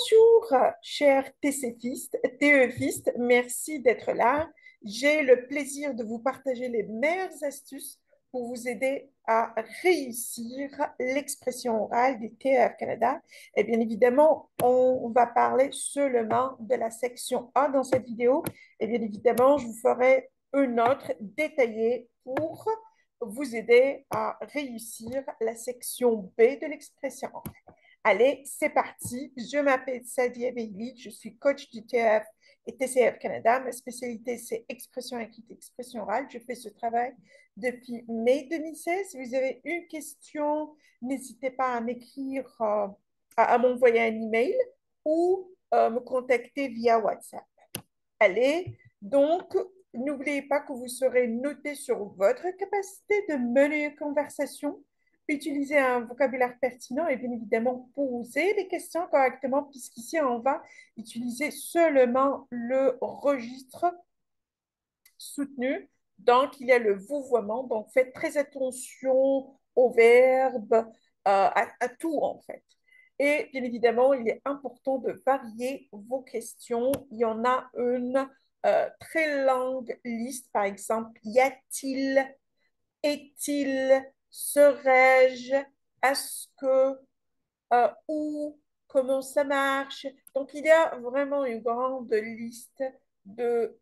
Bonjour, chers TEFistes, merci d'être là. J'ai le plaisir de vous partager les meilleures astuces pour vous aider à réussir l'expression orale du TEF Canada. Et bien évidemment, on va parler seulement de la section A dans cette vidéo. Et bien évidemment, je vous ferai une autre détaillée pour vous aider à réussir la section B de l'expression orale. Allez, c'est parti. Je m'appelle Sadia Bailey, je suis coach du TEF et TCF Canada. Ma spécialité, c'est expression écrite et expression orale. Je fais ce travail depuis mai 2016. Si vous avez une question, n'hésitez pas à m'écrire, à m'envoyer un email ou me contacter via WhatsApp. Allez, donc, n'oubliez pas que vous serez noté sur votre capacité de mener une conversation, utiliser un vocabulaire pertinent et bien évidemment poser les questions correctement, puisqu'ici, on va utiliser seulement le registre soutenu. Donc, il y a le vouvoiement. Donc, faites très attention aux verbes, à tout en fait. Et bien évidemment, il est important de varier vos questions. Il y en a une très longue liste, par exemple, y a-t-il, est-il, serais-je, est-ce que, où, comment ça marche. Donc, il y a vraiment une grande liste de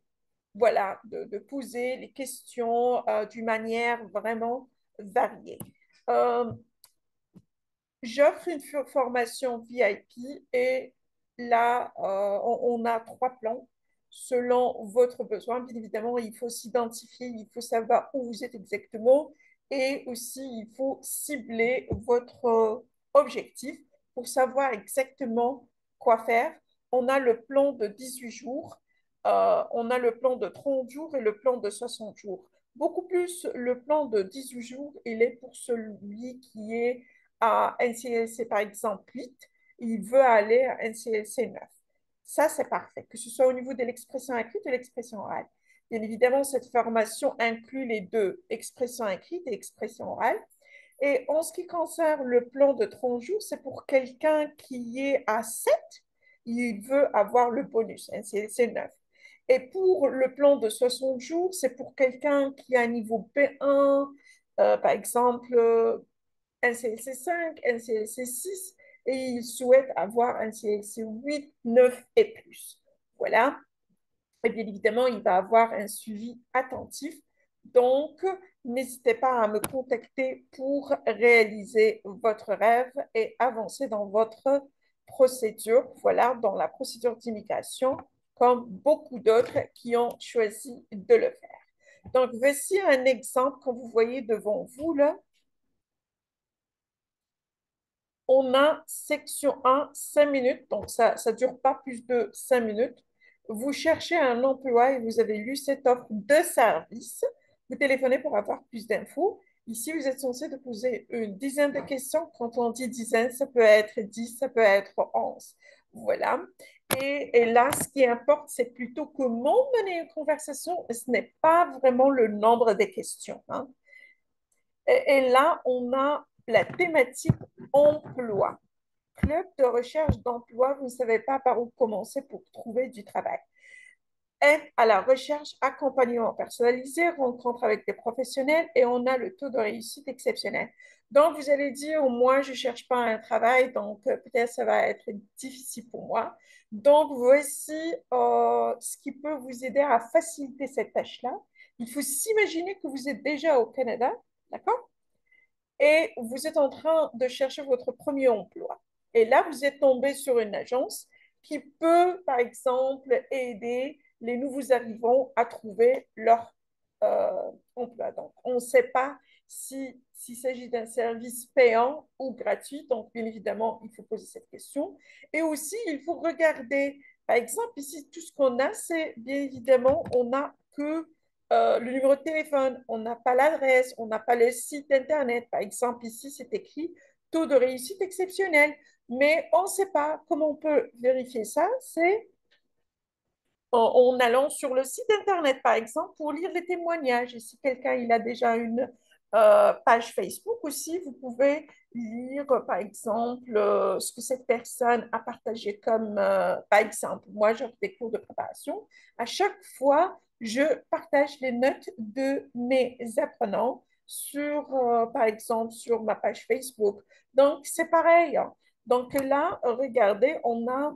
voilà, de poser les questions d'une manière vraiment variée. Euh, J'offre une formation VIP et là, on a trois plans selon votre besoin. Bien évidemment, il faut s'identifier, il faut savoir où vous êtes exactement et aussi il faut cibler votre objectif pour savoir exactement quoi faire. On a le plan de 18 jours, on a le plan de 30 jours et le plan de 60 jours. Beaucoup plus, le plan de 18 jours, il est pour celui qui est à NCLC par exemple 8, il veut aller à NCLC 9. Ça, c'est parfait, que ce soit au niveau de l'expression écrite ou de l'expression orale. Bien évidemment, cette formation inclut les deux, expression écrite et expression orale. Et en ce qui concerne le plan de 30 jours, c'est pour quelqu'un qui est à 7, il veut avoir le bonus, NCLC 9. Et pour le plan de 60 jours, c'est pour quelqu'un qui a un niveau B1, par exemple, NCLC 5, NCLC 6 et il souhaite avoir un NCLC 8, 9 et plus. Voilà. Et bien évidemment, il va avoir un suivi attentif. Donc, n'hésitez pas à me contacter pour réaliser votre rêve et avancer dans votre procédure. Voilà, dans la procédure d'immigration, comme beaucoup d'autres qui ont choisi de le faire. Donc, voici un exemple que vous voyez devant vous là. On a section 1, 5 minutes, donc ça ne dure pas plus de 5 minutes. Vous cherchez un emploi et vous avez lu cette offre de service. Vous téléphonez pour avoir plus d'infos. Ici, vous êtes censé de poser une dizaine de questions. Quand on dit dizaine, ça peut être 10, ça peut être 11. Voilà. Et là, ce qui importe, c'est plutôt comment mener une conversation. Ce n'est pas vraiment le nombre des questions, hein. Et là, on a la thématique emploi. Club de recherche d'emploi, vous ne savez pas par où commencer pour trouver du travail. Aide à la recherche, accompagnement personnalisé, rencontre avec des professionnels et on a le taux de réussite exceptionnel. Donc, vous allez dire, moi, je ne cherche pas un travail, donc peut-être ça va être difficile pour moi. Donc, voici ce qui peut vous aider à faciliter cette tâche-là. Il faut s'imaginer que vous êtes déjà au Canada, d'accord? Et vous êtes en train de chercher votre premier emploi. Et là, vous êtes tombé sur une agence qui peut, par exemple, aider les nouveaux arrivants à trouver leur emploi. Donc, on ne sait pas s'il s'agit d'un service payant ou gratuit. Donc, bien évidemment, il faut poser cette question. Et aussi, il faut regarder, par exemple, ici, tout ce qu'on a, c'est bien évidemment, on n'a que le numéro de téléphone, on n'a pas l'adresse, on n'a pas le site Internet. Par exemple, ici, c'est écrit taux de réussite exceptionnel. Mais on ne sait pas comment on peut vérifier ça. C'est en allant sur le site Internet, par exemple, pour lire les témoignages. Et si quelqu'un il a déjà une page Facebook aussi, vous pouvez lire, par exemple, ce que cette personne a partagé comme, par exemple, moi, j'offre des cours de préparation. À chaque fois, je partage les notes de mes apprenants sur, par exemple, sur ma page Facebook. Donc, c'est pareil, hein. Donc là, regardez, on a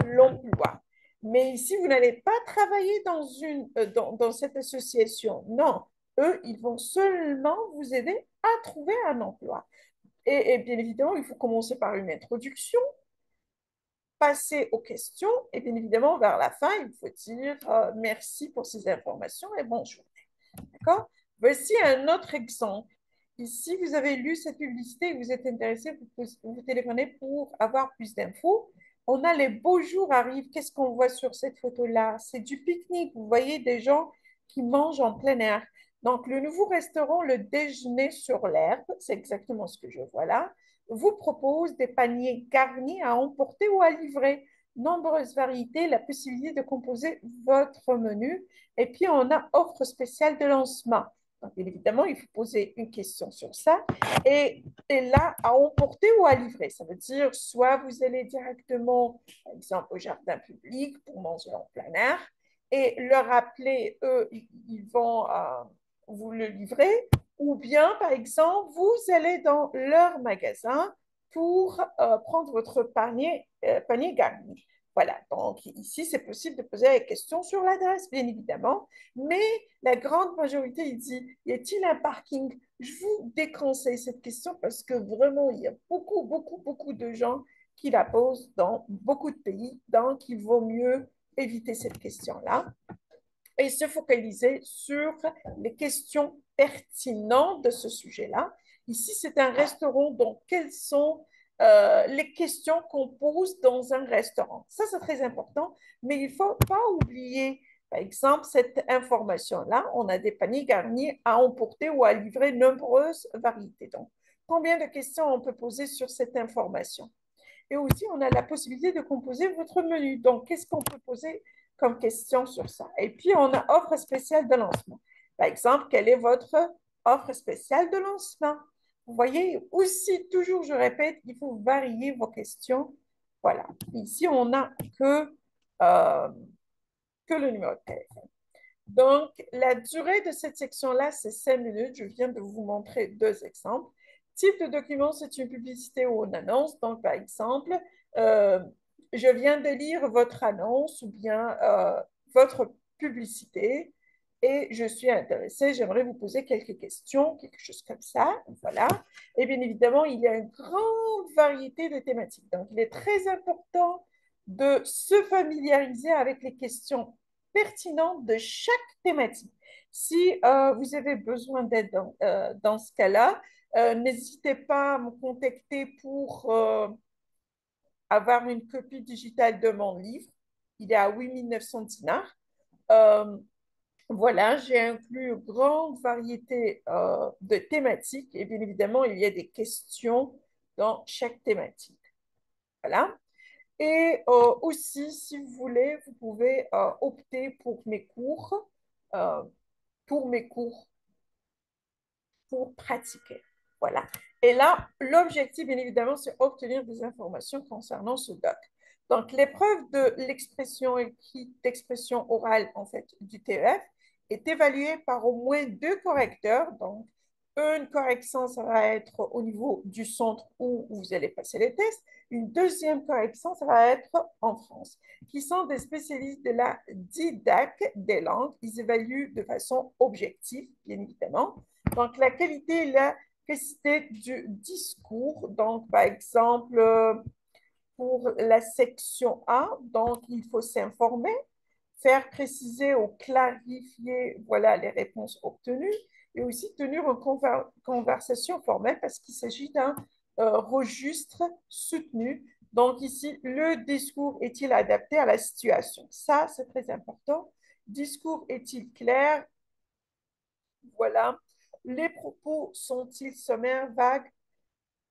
l'emploi. Mais ici, vous n'allez pas travailler dans cette association. Non, eux, ils vont seulement vous aider à trouver un emploi. Et bien évidemment, il faut commencer par une introduction, passer aux questions, et bien évidemment, vers la fin, il faut dire merci pour ces informations et bonjour. D'accord? Voici un autre exemple. Ici, vous avez lu cette publicité et vous êtes intéressé, vous téléphonez pour avoir plus d'infos. On a les beaux jours arrivent. Qu'est-ce qu'on voit sur cette photo-là? C'est du pique-nique. Vous voyez des gens qui mangent en plein air. Donc, le nouveau restaurant, le déjeuner sur l'herbe, c'est exactement ce que je vois là, vous propose des paniers garnis à emporter ou à livrer. Nombreuses variétés, la possibilité de composer votre menu. Et puis, on a offre spéciale de lancement. Donc, bien évidemment, il faut poser une question sur ça. Et là, à emporter ou à livrer, ça veut dire soit vous allez directement, par exemple, au jardin public pour manger en plein air et leur appeler, eux, ils vont vous le livrer. Ou bien, par exemple, vous allez dans leur magasin pour prendre votre panier garni. Voilà, donc ici, c'est possible de poser la question sur l'adresse, bien évidemment, mais la grande majorité, il dit, y a-t-il un parking? Je vous déconseille cette question parce que vraiment, il y a beaucoup, beaucoup, beaucoup de gens qui la posent dans beaucoup de pays, donc il vaut mieux éviter cette question-là et se focaliser sur les questions pertinentes de ce sujet-là. Ici, c'est un restaurant, donc quelles sont les questions qu'on pose dans un restaurant? Ça, c'est très important, mais il ne faut pas oublier, par exemple, cette information-là. On a des paniers garnis à emporter ou à livrer nombreuses variétés. Donc, combien de questions on peut poser sur cette information? Et aussi, on a la possibilité de composer votre menu. Donc, qu'est-ce qu'on peut poser comme question sur ça? Et puis, on a offre spéciale de lancement. Par exemple, quelle est votre offre spéciale de lancement? Vous voyez, aussi, toujours, je répète, il faut varier vos questions. Voilà. Ici, on n'a euh, que le numéro de téléphone. Donc, la durée de cette section-là, c'est 5 minutes. Je viens de vous montrer deux exemples. Type de document, c'est une publicité ou une annonce. Donc, par exemple, euh, je viens de lire votre annonce ou bien votre publicité et je suis intéressée. J'aimerais vous poser quelques questions, quelque chose comme ça. Voilà. Et bien évidemment, il y a une grande variété de thématiques. Donc, il est très important de se familiariser avec les questions pertinentes de chaque thématique. Si vous avez besoin d'aide dans ce cas-là, n'hésitez pas à me contacter pour avoir une copie digitale de mon livre. Il est à 8 900 dinars. Euh, voilà, j'ai inclus une grande variété de thématiques et bien évidemment, il y a des questions dans chaque thématique. Voilà. Et aussi, si vous voulez, vous pouvez opter euh, pour mes cours pour pratiquer. Voilà. Et là, l'objectif, bien évidemment, c'est obtenir des informations concernant ce doc. Donc, l'épreuve de l'expression écrite, d'expression orale, en fait, du TEF est évaluée par au moins deux correcteurs. Donc, une correction, ça va être au niveau du centre où vous allez passer les tests. Une deuxième correction, ça va être en France, qui sont des spécialistes de la didactique des langues. Ils évaluent de façon objective, bien évidemment. Donc, la qualité et la quantité du discours. Donc, par exemple, pour la section A, donc, il faut s'informer, faire préciser ou clarifier, voilà, les réponses obtenues et aussi tenir une conversation formelle parce qu'il s'agit d'un registre soutenu. Donc, ici, le discours est-il adapté à la situation? Ça, c'est très important. Discours est-il clair? Voilà. Les propos sont-ils sommaires, vagues,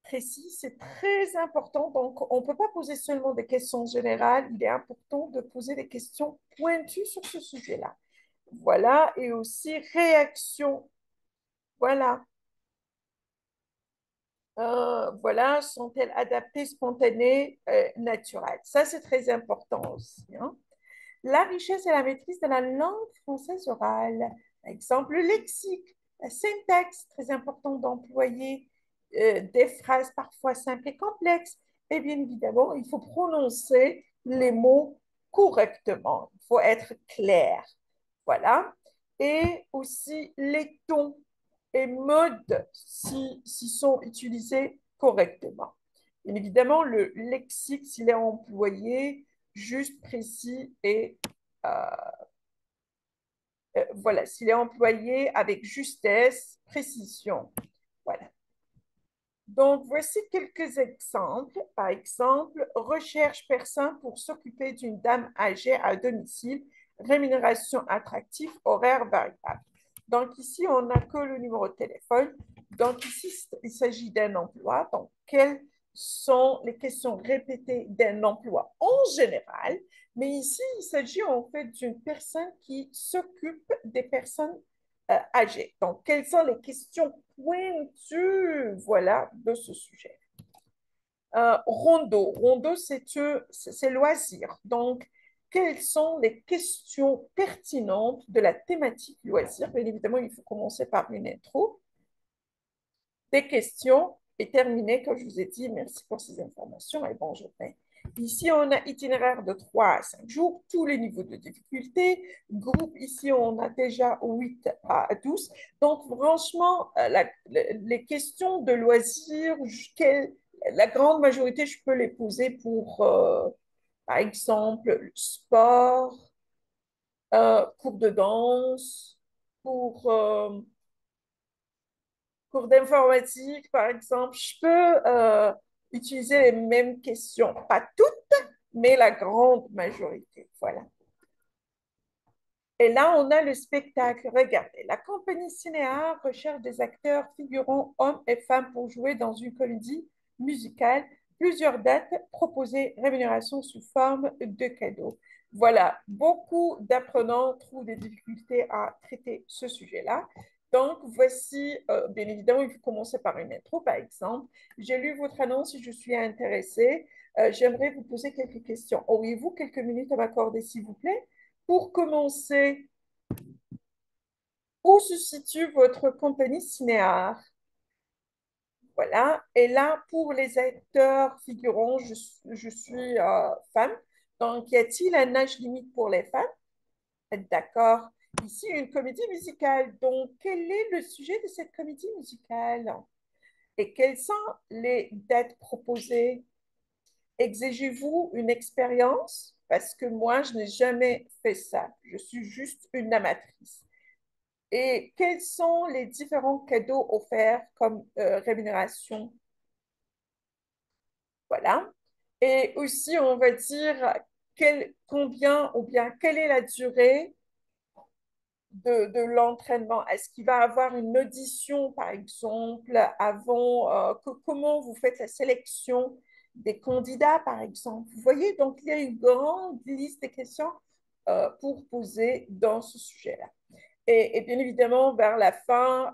précis? C'est très important. Donc, on ne peut pas poser seulement des questions générales. Il est important de poser des questions pointues sur ce sujet-là. Voilà. Et aussi, réaction. Voilà. Voilà, sont-elles adaptées, spontanées, naturelles? Ça, c'est très important aussi, hein. La richesse et la maîtrise de la langue française orale. Par exemple, le lexique, la syntaxe, très important d'employer des phrases parfois simples et complexes. Et bien évidemment, il faut prononcer les mots correctement. Il faut être clair. Voilà. Et aussi les tons et modes s'ils sont utilisés correctement. Bien évidemment, le lexique, s'il est employé juste, précis et euh, voilà, s'il est employé avec justesse, précision. Voilà. Donc, voici quelques exemples. Par exemple, recherche personne pour s'occuper d'une dame âgée à domicile, rémunération attractive, horaire variable. Donc, ici, on n'a que le numéro de téléphone. Donc, ici, il s'agit d'un emploi. Donc, quelles sont les questions répétées d'un emploi en général? Mais ici, il s'agit en fait d'une personne qui s'occupe des personnes âgées. Donc, quelles sont les questions pointues, voilà, de ce sujet? Rondo. Rondo, c'est loisir. Donc, quelles sont les questions pertinentes de la thématique loisir? Bien évidemment, il faut commencer par une intro, des questions et terminer, comme je vous ai dit. Merci pour ces informations et bonne journée. Ici, on a itinéraire de 3 à 5 jours, tous les niveaux de difficulté. Groupe, ici, on a déjà 8 à 12. Donc, franchement, les questions de loisirs, la grande majorité, je peux les poser pour, par exemple, le sport, cours de danse, pour cours d'informatique, par exemple. Je peux utiliser les mêmes questions, pas toutes, mais la grande majorité. Voilà. Et là, on a le spectacle. Regardez, la compagnie Cinéa recherche des acteurs figurants hommes et femmes pour jouer dans une comédie musicale. Plusieurs dates proposées, rémunération sous forme de cadeaux. Voilà, beaucoup d'apprenants trouvent des difficultés à traiter ce sujet-là. Donc, voici, bien évidemment, il faut commencer par une intro, par exemple. J'ai lu votre annonce et je suis intéressée. J'aimerais vous poser quelques questions. Auriez-vous quelques minutes à m'accorder, s'il vous plaît? Pour commencer, où se situe votre compagnie cinéar? Voilà. Et là, pour les acteurs figurants, je suis femme. Donc, y a-t-il un âge limite pour les femmes? D'accord. Ici, une comédie musicale. Donc, quel est le sujet de cette comédie musicale? Et quelles sont les dates proposées? Exigez-vous une expérience? Parce que moi, je n'ai jamais fait ça. Je suis juste une amatrice. Et quels sont les différents cadeaux offerts comme rémunération? Voilà. Et aussi, on va dire combien ou bien quelle est la durée de l'entraînement? Est-ce qu'il va y avoir une audition, par exemple, avant comment vous faites la sélection des candidats, par exemple? Vous voyez, donc il y a une grande liste de questions pour poser dans ce sujet-là. Et bien évidemment, vers la fin,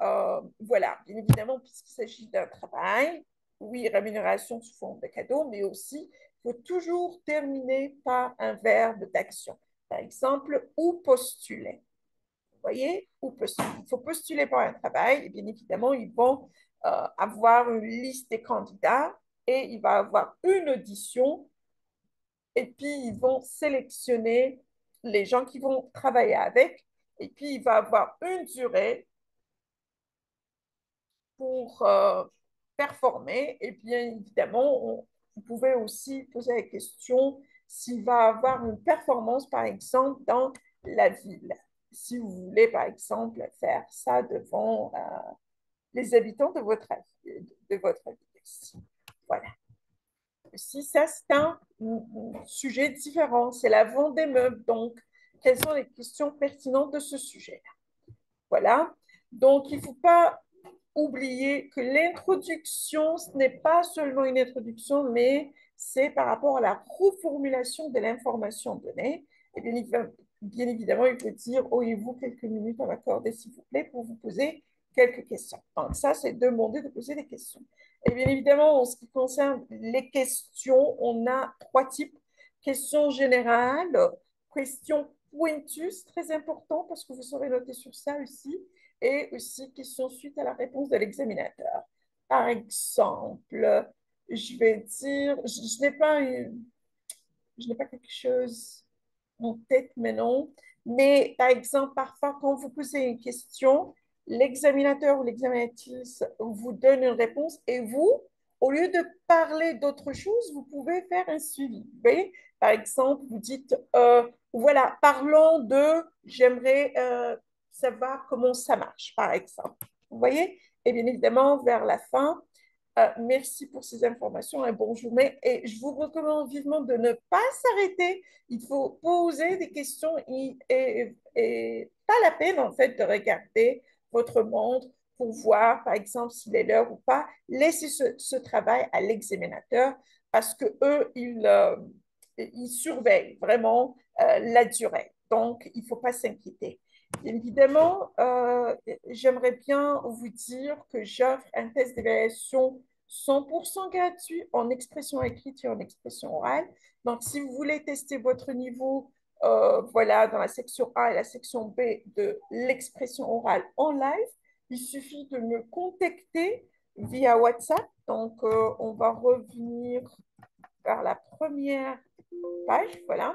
voilà, bien évidemment, puisqu'il s'agit d'un travail, oui, rémunération sous forme de cadeau, mais aussi, il faut toujours terminer par un verbe d'action. Par exemple, où postuler. Vous voyez, où postuler. Il faut postuler pour un travail, et bien évidemment, ils vont avoir une liste des candidats et il va avoir une audition et puis ils vont sélectionner les gens qui vont travailler avec et puis il va avoir une durée pour performer. Et bien évidemment, vous pouvez aussi poser la question s'il va avoir une performance, par exemple, dans la ville. Si vous voulez, par exemple, faire ça devant les habitants de votre ville. Voilà. Si ça, c'est un sujet différent, c'est la vente des meubles. Donc, quelles sont les questions pertinentes de ce sujet? Voilà. Donc, il ne faut pas oublier que l'introduction, ce n'est pas seulement une introduction, mais c'est par rapport à la reformulation de l'information donnée. Et bien évidemment, il faut dire, auriez-vous quelques minutes à m'accorder, s'il vous plaît, pour vous poser quelques questions. Donc, ça, c'est demander de poser des questions. Et bien évidemment, en ce qui concerne les questions, on a trois types. Questions générales, questions pointues, très important parce que vous saurez noter sur ça aussi, et aussi questions suite à la réponse de l'examinateur. Par exemple, je vais dire, je n'ai pas quelque chose en tête maintenant, mais par exemple, parfois, quand vous posez une question, l'examinateur ou l'examinatrice vous donne une réponse et vous, au lieu de parler d'autre chose, vous pouvez faire un suivi. Vous voyez? Par exemple, vous dites, voilà, parlons de, j'aimerais savoir comment ça marche, par exemple. Vous voyez? Et bien évidemment, vers la fin, merci pour ces informations et bonne journée. Et je vous recommande vivement de ne pas s'arrêter. Il faut poser des questions et pas la peine en fait de regarder votre montre pour voir par exemple s'il est l'heure ou pas. Laissez ce travail à l'examinateur parce que eux, ils surveillent vraiment la durée. Donc, il ne faut pas s'inquiéter. Évidemment, j'aimerais bien vous dire que j'offre un test d'évaluation 100% gratuit en expression écrite et en expression orale. Donc, si vous voulez tester votre niveau, voilà, dans la section A et la section B de l'expression orale en live, il suffit de me contacter via WhatsApp. Donc, on va revenir vers la première page, voilà.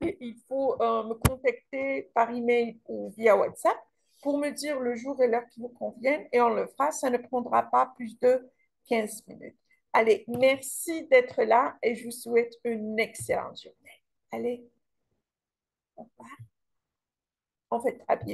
Et il faut me contacter par email ou via WhatsApp pour me dire le jour et l'heure qui vous conviennent et on le fera. Ça ne prendra pas plus de 15 minutes. Allez, merci d'être là et je vous souhaite une excellente journée. Allez, au revoir. En fait, à bientôt.